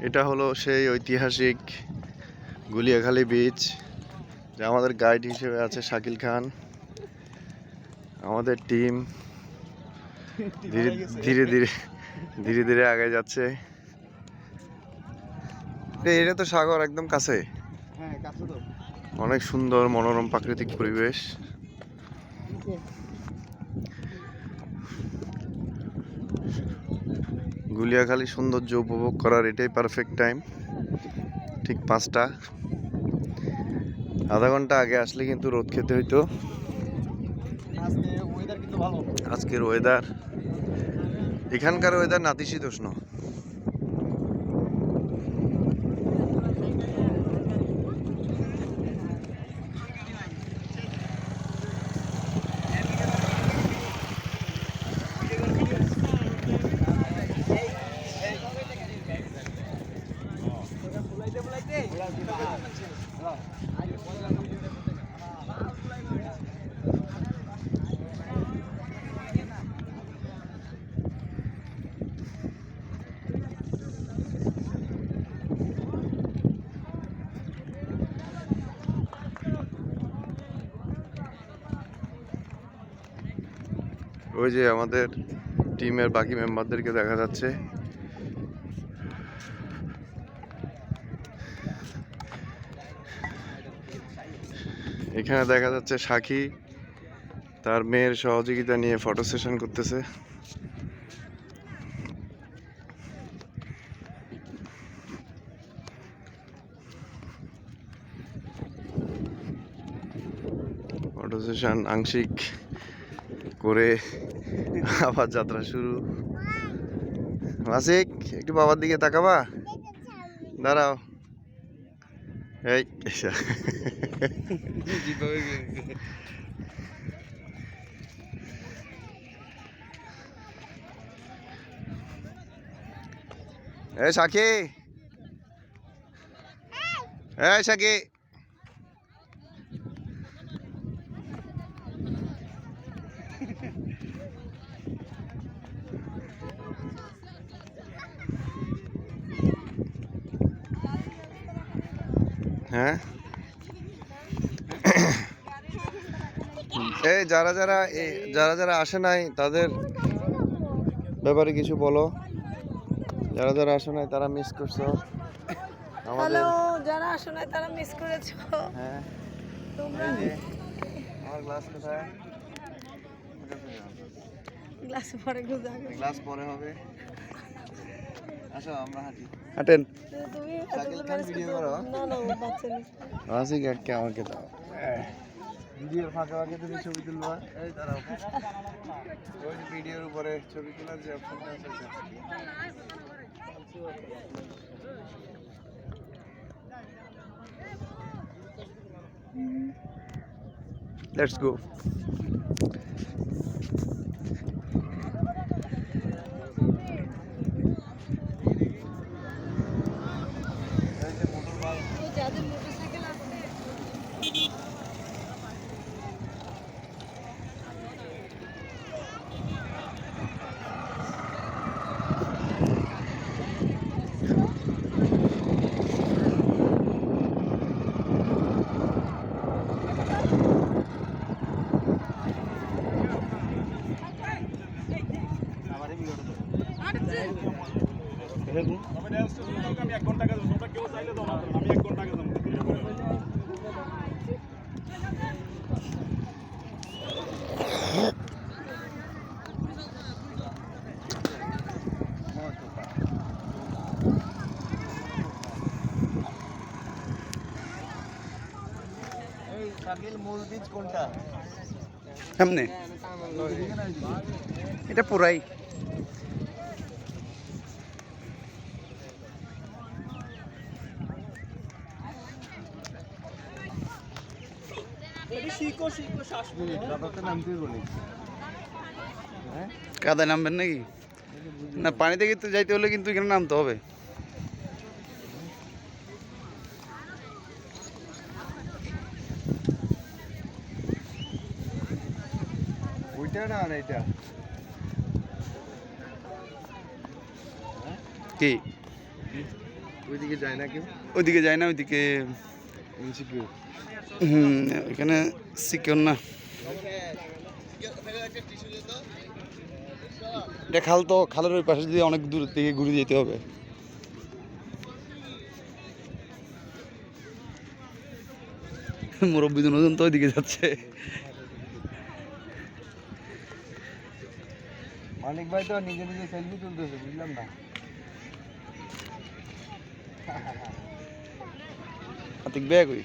এটা হলো সেই ঐতিহাসিক গুলিয়াখালী বিচ, যে আমাদের গাইড হিসেবে আছে শাকিল খান। আমাদের টিম ধীরে ধীরে ধীরে ধীরে ধীরে আগে যাচ্ছে। এটা তো সাগর একদম কাছে, অনেক সুন্দর মনোরম প্রাকৃতিক পরিবেশ। গুলিয়াখালী সৌন্দর্য উপভোগ করার এটাই পারফেক্ট টাইম। ঠিক 5টা, আধা ঘন্টা আগে আসলে কিন্তু রোদ খেতে হইতো। আজকের ওয়েদার, এখানকার ওয়েদার নাতিশীতোষ্ণ। ওই যে আমাদের টিমের বাকি মেম্বারদেরকে দেখা যাচ্ছে। এখানে দেখা যাচ্ছে সাক্ষী তার মেয়ের সহযোগিতা নিয়ে ফটো সেশন করতেছে। ফটো সেশন আংশিক করে আবার যাত্রা শুরু। মাসিক একটু বাবার দিকে তাকাবা, দাঁড়াও। এই এই সাকি, এই সাকি, হ্যাঁ এই যারা যারা আসে নাই তাদের ব্যাপারে কিছু বলো। যারা আসে নাই তারা মিস করছো। হ্যালো, যারা আসে নাই তারা মিস করেছো। হ্যাঁ, তোমরা আমার গ্লাস কোথায়? গ্লাস পরে গুজা গ্লাস পরে হবে। আসো আমরা হাঁটেন। তুমি শাকিল খান ভিডিও করো। না না, ও বাচ্চা নেই। আসি কে আমাকে দাও। ভিডিওর ফাঁকে ফাঁকে তুমি ছবি তুলবা। এই দাঁড়াও, ওই ভিডিওর উপরে ছবি তোলার যে অপশনটা আছে ওটা। Let's go. যাদের মোটরসাইকেল আছে মূল বীজ কোনটা? সামনে এটা পুরাই কাদায় নামবেন নাকি? না, পানিতে কিন্তু যাইতে হলে কিন্তু এখানে নামতে হবে। ওইটা না আর এটা কি ওইদিকে যায় না কেউ? ওইদিকে যায় না, ওইদিকে ইনসিকিউর। এখানে সিকিউর না। এটা খাল, তো খালের ওই পাশে দিয়ে অনেক দূর থেকে ঘুরে যেতে হবে। মুরব্বী দুজন তো ওইদিকে যাচ্ছে। মানিক ভাই তো নিজে নিজে সেলফি তুলতেছে, বুঝলাম না। আতিক ব্যাগ ওই